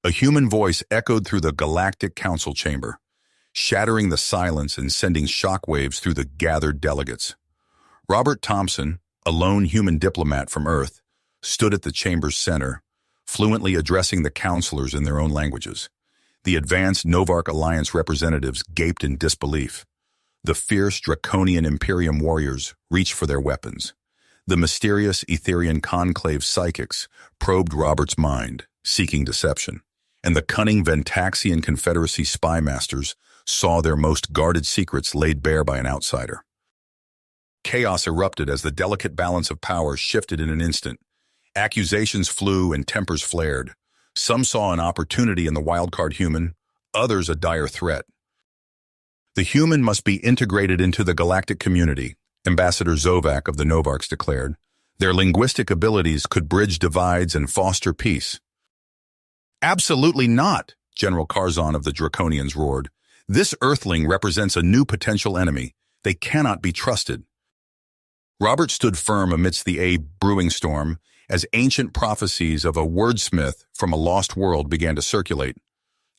A human voice echoed through the Galactic Council chamber, shattering the silence and sending shockwaves through the gathered delegates. Robert Thompson, a lone human diplomat from Earth, stood at the chamber's center, fluently addressing the counselors in their own languages. The advanced Novark Alliance representatives gaped in disbelief. The fierce draconian Imperium warriors reached for their weapons. The mysterious Etherian conclave psychics probed Robert's mind, seeking deception. And the cunning Ventaxian Confederacy spy masters saw their most guarded secrets laid bare by an outsider. Chaos erupted as the delicate balance of power shifted in an instant. Accusations flew and tempers flared. Some saw an opportunity in the wildcard human, others a dire threat. The human must be integrated into the galactic community, Ambassador Zovak of the Novarks declared. Their linguistic abilities could bridge divides and foster peace. Absolutely not, General Karzan of the Draconians roared. This Earthling represents a new potential enemy. They cannot be trusted. Robert stood firm amidst the brewing storm as ancient prophecies of a wordsmith from a lost world began to circulate.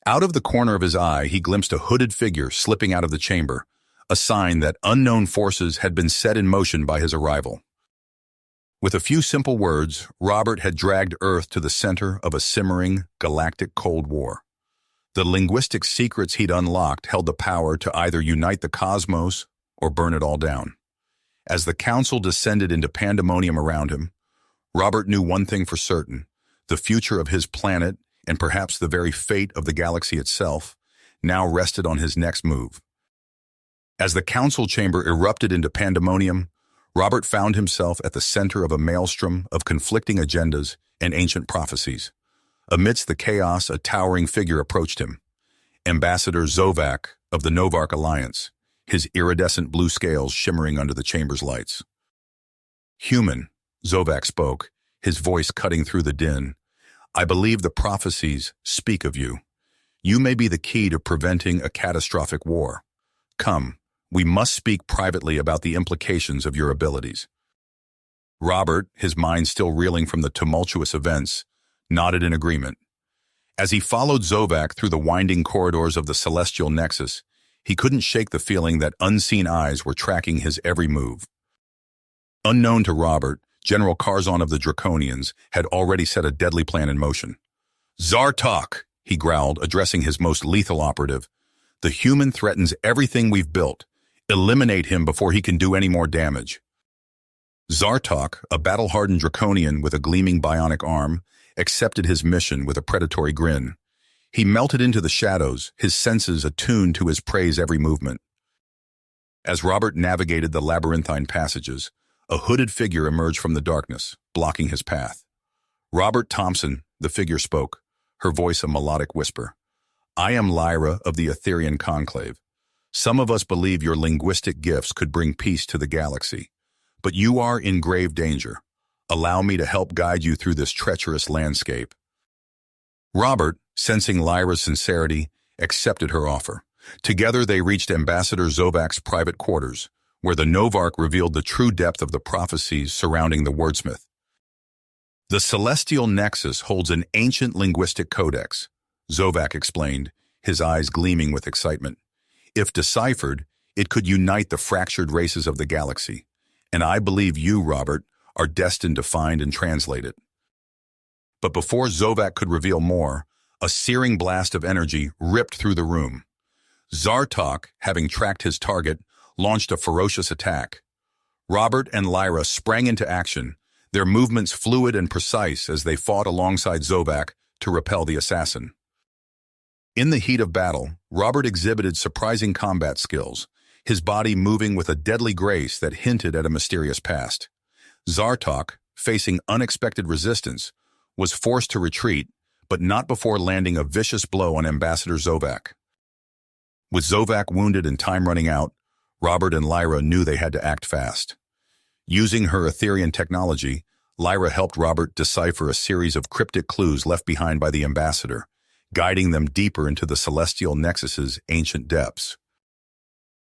Out of the corner of his eye, he glimpsed a hooded figure slipping out of the chamber, a sign that unknown forces had been set in motion by his arrival. With a few simple words, Robert had dragged Earth to the center of a simmering galactic Cold War. The linguistic secrets he'd unlocked held the power to either unite the cosmos or burn it all down. As the council descended into pandemonium around him, Robert knew one thing for certain: the future of his planet, and perhaps the very fate of the galaxy itself, now rested on his next move. As the council chamber erupted into pandemonium, Robert found himself at the center of a maelstrom of conflicting agendas and ancient prophecies. Amidst the chaos, a towering figure approached him. Ambassador Zovak of the Novark Alliance, his iridescent blue scales shimmering under the chamber's lights. "Human," Zovak spoke, his voice cutting through the din. "I believe the prophecies speak of you. You may be the key to preventing a catastrophic war. Come, we must speak privately about the implications of your abilities." Robert, his mind still reeling from the tumultuous events, nodded in agreement. As he followed Zovak through the winding corridors of the Celestial Nexus, he couldn't shake the feeling that unseen eyes were tracking his every move. Unknown to Robert, General Karzan of the Draconians had already set a deadly plan in motion. "Zartok," he growled, addressing his most lethal operative. "The human threatens everything we've built. Eliminate him before he can do any more damage." Zartok, a battle-hardened Draconian with a gleaming bionic arm, accepted his mission with a predatory grin. He melted into the shadows, his senses attuned to his prey's every movement. As Robert navigated the labyrinthine passages, a hooded figure emerged from the darkness, blocking his path. "Robert Thompson," the figure spoke, her voice a melodic whisper. "I am Lyra of the Etherian Conclave. Some of us believe your linguistic gifts could bring peace to the galaxy, but you are in grave danger. Allow me to help guide you through this treacherous landscape." Robert, sensing Lyra's sincerity, accepted her offer. Together they reached Ambassador Zovak's private quarters, where the Novark revealed the true depth of the prophecies surrounding the wordsmith. "The Celestial Nexus holds an ancient linguistic codex," Zovak explained, his eyes gleaming with excitement. "If deciphered, it could unite the fractured races of the galaxy, and I believe you, Robert, are destined to find and translate it." But before Zovak could reveal more, a searing blast of energy ripped through the room. Zartok, having tracked his target, launched a ferocious attack. Robert and Lyra sprang into action, their movements fluid and precise as they fought alongside Zovak to repel the assassin. In the heat of battle, Robert exhibited surprising combat skills, his body moving with a deadly grace that hinted at a mysterious past. Zartok, facing unexpected resistance, was forced to retreat, but not before landing a vicious blow on Ambassador Zovak. With Zovak wounded and time running out, Robert and Lyra knew they had to act fast. Using her Etherian technology, Lyra helped Robert decipher a series of cryptic clues left behind by the ambassador, guiding them deeper into the Celestial Nexus's ancient depths.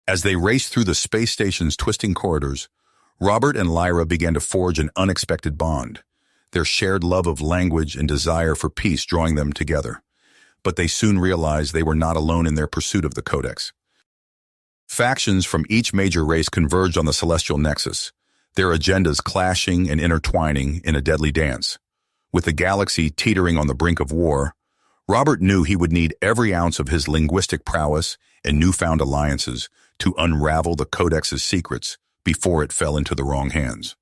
As they raced through the space station's twisting corridors, Robert and Lyra began to forge an unexpected bond, their shared love of language and desire for peace drawing them together. but they soon realized they were not alone in their pursuit of the Codex. Factions from each major race converged on the celestial nexus, their agendas clashing and intertwining in a deadly dance. With the galaxy teetering on the brink of war, Robert knew he would need every ounce of his linguistic prowess and newfound alliances to unravel the Codex's secrets before it fell into the wrong hands.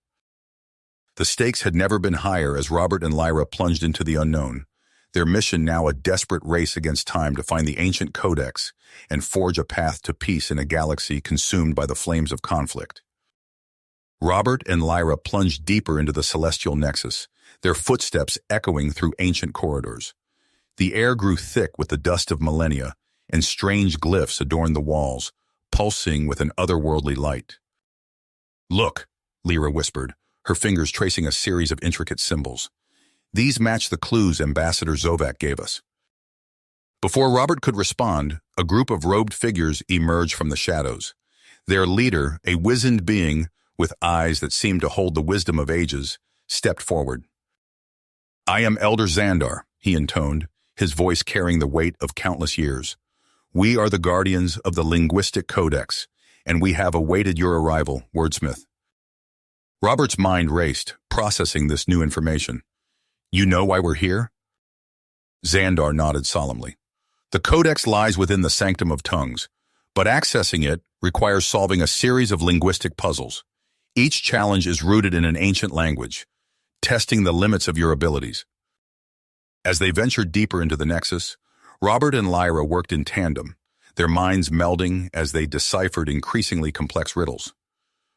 The stakes had never been higher as Robert and Lyra plunged into the unknown, their mission now a desperate race against time to find the ancient Codex and forge a path to peace in a galaxy consumed by the flames of conflict. Robert and Lyra plunged deeper into the celestial nexus, their footsteps echoing through ancient corridors. The air grew thick with the dust of millennia, and strange glyphs adorned the walls, pulsing with an otherworldly light. "Look," Lyra whispered, her fingers tracing a series of intricate symbols. "These match the clues Ambassador Zovak gave us." Before Robert could respond, a group of robed figures emerged from the shadows. Their leader, a wizened being with eyes that seemed to hold the wisdom of ages, stepped forward. "I am Elder Xandar," he intoned, his voice carrying the weight of countless years. "We are the guardians of the linguistic codex, and we have awaited your arrival, wordsmith." Robert's mind raced, processing this new information. "You know why we're here?" Xandar nodded solemnly. "The codex lies within the sanctum of tongues, but accessing it requires solving a series of linguistic puzzles. Each challenge is rooted in an ancient language, testing the limits of your abilities." As they ventured deeper into the nexus, Robert and Lyra worked in tandem, their minds melding as they deciphered increasingly complex riddles.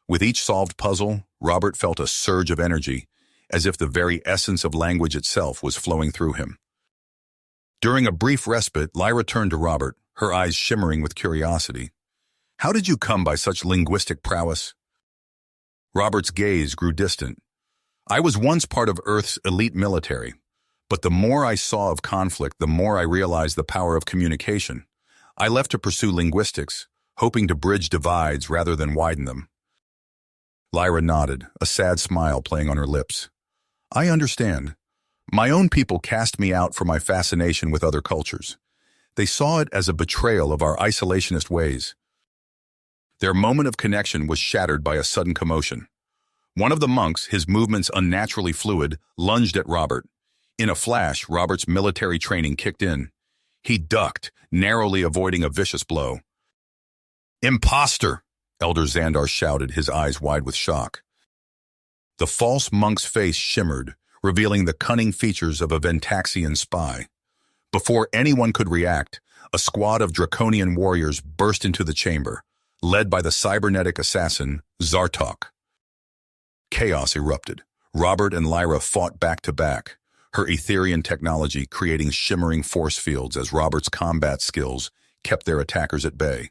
With each solved puzzle, Robert felt a surge of energy, as if the very essence of language itself was flowing through him. During a brief respite, Lyra turned to Robert, her eyes shimmering with curiosity. "How did you come by such linguistic prowess?" Robert's gaze grew distant. "I was once part of Earth's elite military, but the more I saw of conflict, the more I realized the power of communication. I left to pursue linguistics, hoping to bridge divides rather than widen them." Lyra nodded, a sad smile playing on her lips. "I understand. My own people cast me out for my fascination with other cultures. They saw it as a betrayal of our isolationist ways." Their moment of connection was shattered by a sudden commotion. One of the monks, his movements unnaturally fluid, lunged at Robert. In a flash, Robert's military training kicked in. He ducked, narrowly avoiding a vicious blow. "Imposter!" Elder Xandar shouted, his eyes wide with shock. The false monk's face shimmered, revealing the cunning features of a Ventaxian spy. Before anyone could react, a squad of draconian warriors burst into the chamber, led by the cybernetic assassin, Zartok. Chaos erupted. Robert and Lyra fought back to back, her Etherian technology creating shimmering force fields as Robert's combat skills kept their attackers at bay.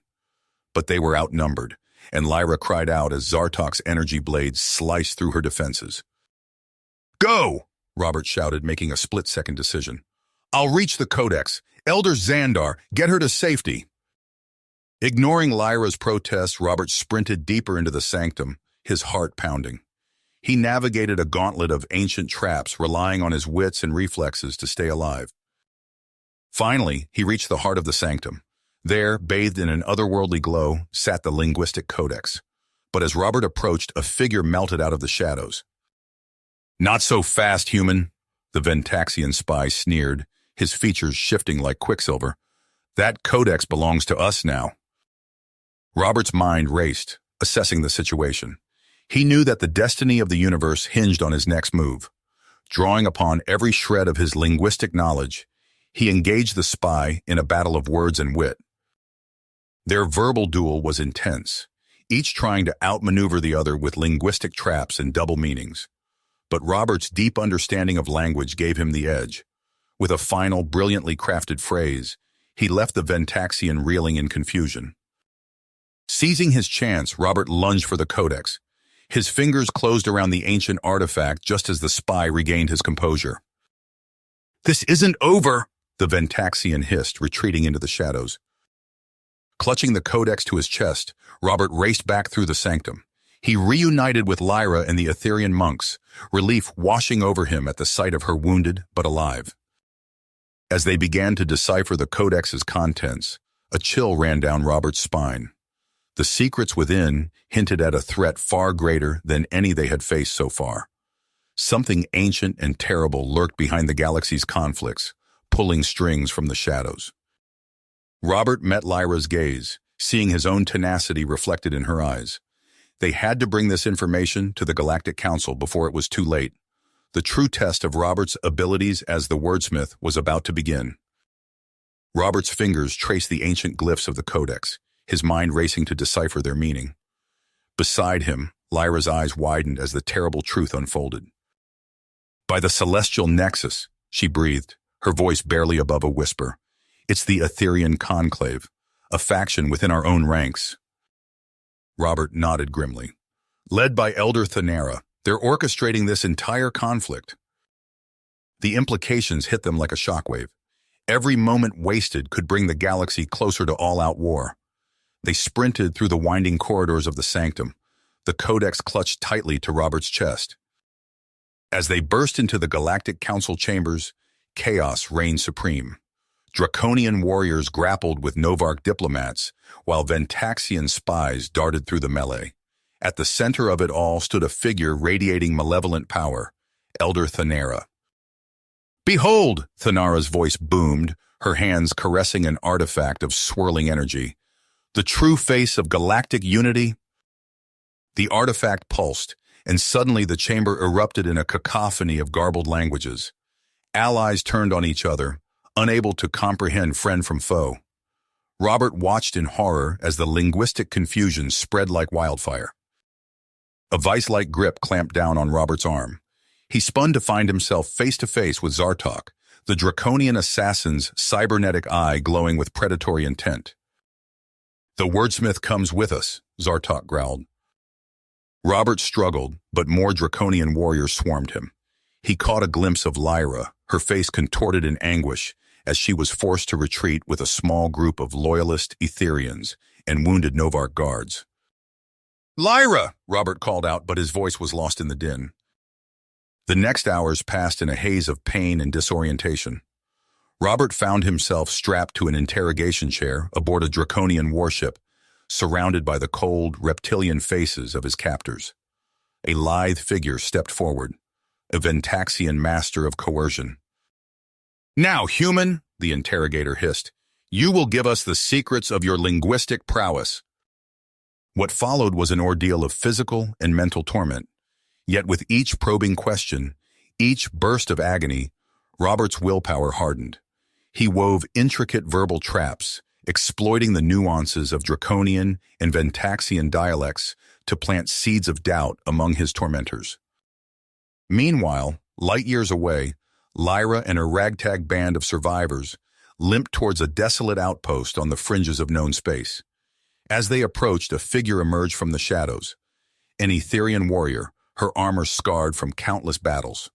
But they were outnumbered, and Lyra cried out as Zartok's energy blades sliced through her defenses. "Go!" Robert shouted, making a split-second decision. "I'll reach the Codex. Elder Xandar, get her to safety." Ignoring Lyra's protests, Robert sprinted deeper into the sanctum, his heart pounding. He navigated a gauntlet of ancient traps, relying on his wits and reflexes to stay alive. Finally, he reached the heart of the sanctum. There, bathed in an otherworldly glow, sat the linguistic codex. But as Robert approached, a figure melted out of the shadows. "Not so fast, human," the Ventaxian spy sneered, his features shifting like quicksilver. "That codex belongs to us now." Robert's mind raced, assessing the situation. He knew that the destiny of the universe hinged on his next move. Drawing upon every shred of his linguistic knowledge, he engaged the spy in a battle of words and wit. Their verbal duel was intense, each trying to outmaneuver the other with linguistic traps and double meanings. But Robert's deep understanding of language gave him the edge. With a final, brilliantly crafted phrase, he left the Ventaxian reeling in confusion. Seizing his chance, Robert lunged for the codex. His fingers closed around the ancient artifact just as the spy regained his composure. "This isn't over," the Ventaxian hissed, retreating into the shadows. Clutching the codex to his chest, Robert raced back through the sanctum. He reunited with Lyra and the Etherian monks, relief washing over him at the sight of her wounded but alive. As they began to decipher the codex's contents, a chill ran down Robert's spine. The secrets within hinted at a threat far greater than any they had faced so far. Something ancient and terrible lurked behind the galaxy's conflicts, pulling strings from the shadows. Robert met Lyra's gaze, seeing his own tenacity reflected in her eyes. They had to bring this information to the Galactic Council before it was too late. The true test of Robert's abilities as the wordsmith was about to begin. Robert's fingers traced the ancient glyphs of the codex, his mind racing to decipher their meaning. Beside him, Lyra's eyes widened as the terrible truth unfolded. "By the celestial nexus," she breathed, her voice barely above a whisper. "It's the Etherian Conclave, a faction within our own ranks." Robert nodded grimly. "Led by Elder Thanera, they're orchestrating this entire conflict." The implications hit them like a shockwave. Every moment wasted could bring the galaxy closer to all-out war. They sprinted through the winding corridors of the sanctum, the codex clutched tightly to Robert's chest. As they burst into the Galactic Council chambers, chaos reigned supreme. Draconian warriors grappled with Novarch diplomats, while Ventaxian spies darted through the melee. At the center of it all stood a figure radiating malevolent power, Elder Thanera. "Behold!" Thanera's voice boomed, her hands caressing an artifact of swirling energy. "The true face of galactic unity?" The artifact pulsed, and suddenly the chamber erupted in a cacophony of garbled languages. Allies turned on each other, unable to comprehend friend from foe. Robert watched in horror as the linguistic confusion spread like wildfire. A vice-like grip clamped down on Robert's arm. He spun to find himself face-to-face with Zartok, the draconian assassin's cybernetic eye glowing with predatory intent. "The wordsmith comes with us," Zartok growled. Robert struggled, but more draconian warriors swarmed him. He caught a glimpse of Lyra, her face contorted in anguish, as she was forced to retreat with a small group of loyalist Etherians and wounded Novarch guards. "Lyra!" Robert called out, but his voice was lost in the din. The next hours passed in a haze of pain and disorientation. Robert found himself strapped to an interrogation chair aboard a draconian warship, surrounded by the cold, reptilian faces of his captors. A lithe figure stepped forward, a Ventaxian master of coercion. "Now, human," the interrogator hissed, "you will give us the secrets of your linguistic prowess." What followed was an ordeal of physical and mental torment. Yet with each probing question, each burst of agony, Robert's willpower hardened. He wove intricate verbal traps, exploiting the nuances of Draconian and Ventaxian dialects to plant seeds of doubt among his tormentors. Meanwhile, light years away, Lyra and her ragtag band of survivors limped towards a desolate outpost on the fringes of known space. As they approached, a figure emerged from the shadows, an Etherian warrior, her armor scarred from countless battles.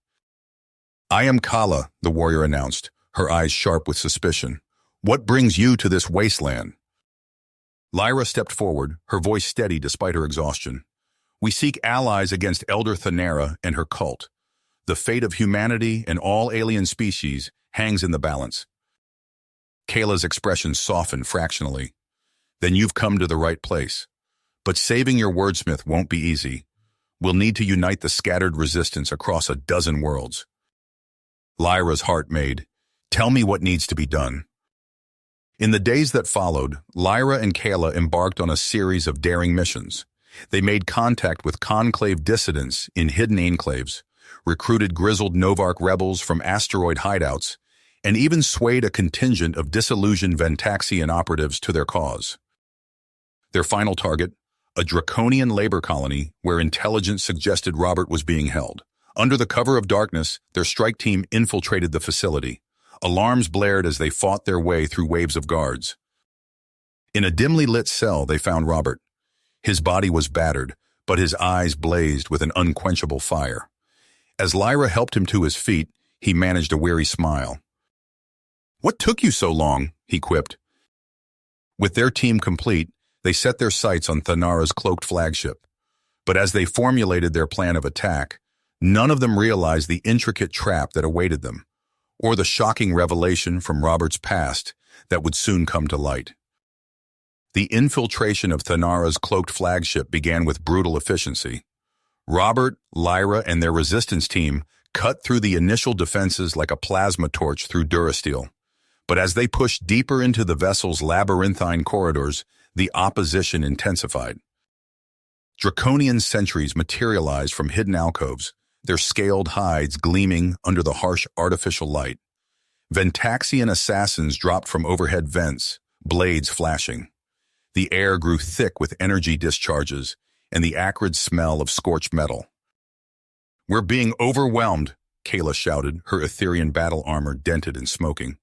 "I am Kala," the warrior announced, her eyes sharp with suspicion. "What brings you to this wasteland?" Lyra stepped forward, her voice steady despite her exhaustion. "We seek allies against Elder Thanera and her cult. The fate of humanity and all alien species hangs in the balance." Kala's expression softened fractionally. "Then you've come to the right place. But saving your wordsmith won't be easy. We'll need to unite the scattered resistance across a dozen worlds." Lyra's heart made. "Tell me what needs to be done." In the days that followed, Lyra and Kala embarked on a series of daring missions. They made contact with conclave dissidents in hidden enclaves, recruited grizzled Novarch rebels from asteroid hideouts, and even swayed a contingent of disillusioned Ventaxian operatives to their cause. Their final target, a draconian labor colony where intelligence suggested Robert was being held. Under the cover of darkness, their strike team infiltrated the facility. Alarms blared as they fought their way through waves of guards. In a dimly lit cell, they found Robert. His body was battered, but his eyes blazed with an unquenchable fire. As Lyra helped him to his feet, he managed a weary smile. "What took you so long?" he quipped. With their team complete, they set their sights on Thanera's cloaked flagship. But as they formulated their plan of attack, none of them realized the intricate trap that awaited them. or the shocking revelation from Robert's past that would soon come to light. The infiltration of Thanara's cloaked flagship began with brutal efficiency. Robert, Lyra, and their resistance team cut through the initial defenses like a plasma torch through Durasteel. But as they pushed deeper into the vessel's labyrinthine corridors, the opposition intensified. Draconian sentries materialized from hidden alcoves, their scaled hides gleaming under the harsh artificial light. Ventaxian assassins dropped from overhead vents, blades flashing. The air grew thick with energy discharges and the acrid smell of scorched metal. "We're being overwhelmed," Kayla shouted, her Etherean battle armor dented and smoking.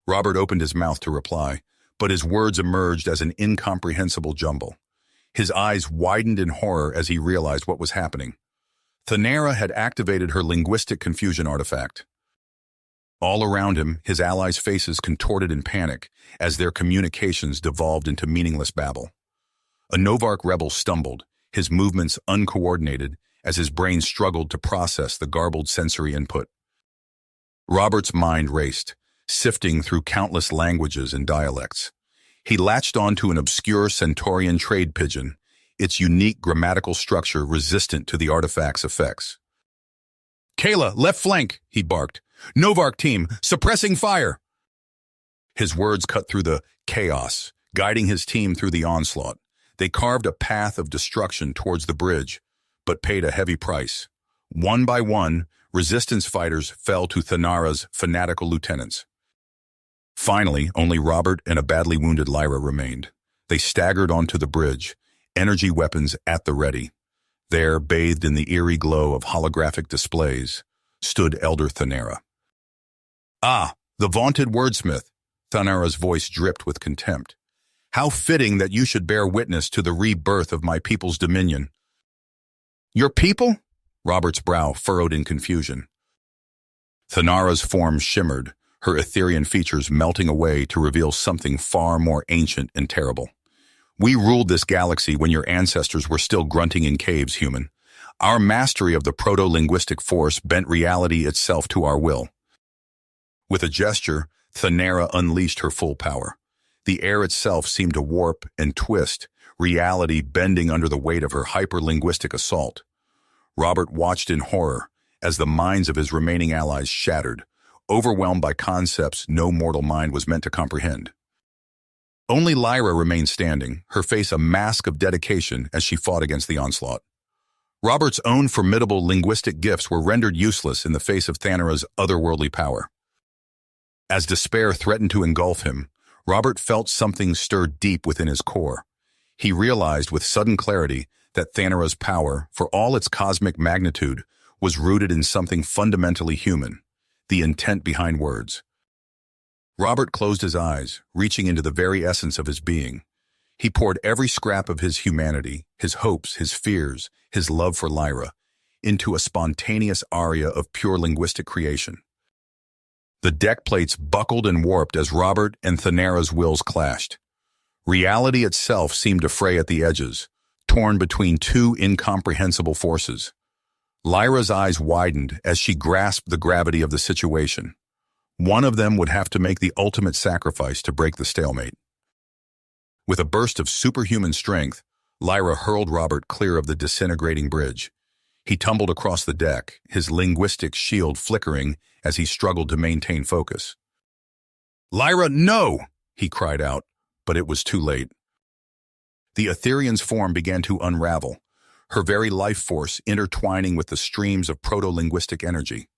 Robert opened his mouth to reply, but his words emerged as an incomprehensible jumble. His eyes widened in horror as he realized what was happening. Thanara had activated her linguistic confusion artifact. All around him, his allies' faces contorted in panic as their communications devolved into meaningless babble. A Novark rebel stumbled, his movements uncoordinated as his brain struggled to process the garbled sensory input. Robert's mind raced, sifting through countless languages and dialects. He latched onto an obscure Centaurian trade pidgin, its unique grammatical structure resistant to the artifact's effects. "Kayla, left flank," he barked. "Novark team, suppressing fire!" His words cut through the chaos, guiding his team through the onslaught. They carved a path of destruction towards the bridge, but paid a heavy price. One by one, resistance fighters fell to Thanara's fanatical lieutenants. Finally, only Robert and a badly wounded Lyra remained. They staggered onto the bridge, energy weapons at the ready. There, bathed in the eerie glow of holographic displays, stood Elder Thanara. "Ah, the vaunted wordsmith," Thanara's voice dripped with contempt. "How fitting that you should bear witness to the rebirth of my people's dominion." "Your people?" Robert's brow furrowed in confusion. Thanara's form shimmered, her Etherean features melting away to reveal something far more ancient and terrible. "We ruled this galaxy when your ancestors were still grunting in caves, human. Our mastery of the proto-linguistic force bent reality itself to our will." With a gesture, Thanara unleashed her full power. The air itself seemed to warp and twist, reality bending under the weight of her hyper-linguistic assault. Robert watched in horror as the minds of his remaining allies shattered, overwhelmed by concepts no mortal mind was meant to comprehend. Only Lyra remained standing, her face a mask of dedication as she fought against the onslaught. Robert's own formidable linguistic gifts were rendered useless in the face of Thanara's otherworldly power. As despair threatened to engulf him, Robert felt something stir deep within his core. He realized with sudden clarity that Thanara's power, for all its cosmic magnitude, was rooted in something fundamentally human, the intent behind words. Robert closed his eyes, reaching into the very essence of his being. He poured every scrap of his humanity, his hopes, his fears, his love for Lyra, into a spontaneous aria of pure linguistic creation. The deck plates buckled and warped as Robert and Thanara's wills clashed. Reality itself seemed to fray at the edges, torn between two incomprehensible forces. Lyra's eyes widened as she grasped the gravity of the situation. One of them would have to make the ultimate sacrifice to break the stalemate. With a burst of superhuman strength, Lyra hurled Robert clear of the disintegrating bridge. He tumbled across the deck, his linguistic shield flickering as he struggled to maintain focus. "Lyra, no!" he cried out, but it was too late. The Etherean's form began to unravel, her very life force intertwining with the streams of proto-linguistic energy.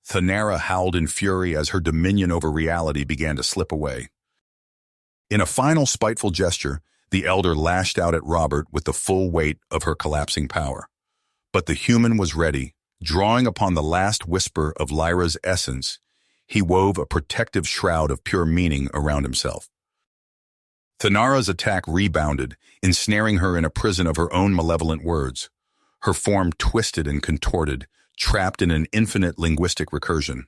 Thanara howled in fury as her dominion over reality began to slip away. In a final spiteful gesture, the Elder lashed out at Robert with the full weight of her collapsing power. But the human was ready. Drawing upon the last whisper of Lyra's essence, he wove a protective shroud of pure meaning around himself. Thanara's attack rebounded, ensnaring her in a prison of her own malevolent words. Her form twisted and contorted, trapped in an infinite linguistic recursion.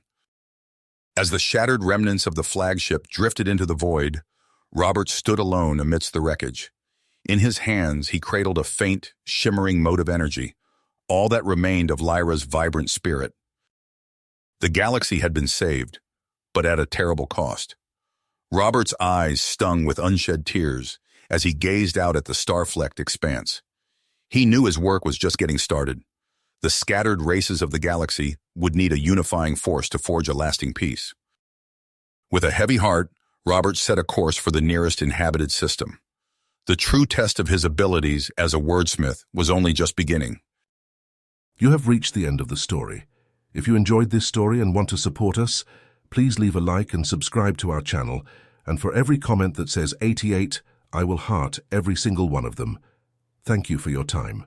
As the shattered remnants of the flagship drifted into the void, Robert stood alone amidst the wreckage. In his hands, he cradled a faint, shimmering mote of energy, all that remained of Lyra's vibrant spirit. The galaxy had been saved, but at a terrible cost. Robert's eyes stung with unshed tears as he gazed out at the star-flecked expanse. He knew his work was just getting started. The scattered races of the galaxy would need a unifying force to forge a lasting peace. With a heavy heart, Robert set a course for the nearest inhabited system. The true test of his abilities as a wordsmith was only just beginning. You have reached the end of the story. If you enjoyed this story and want to support us, please leave a like and subscribe to our channel, and for every comment that says 88, I will heart every single one of them. Thank you for your time.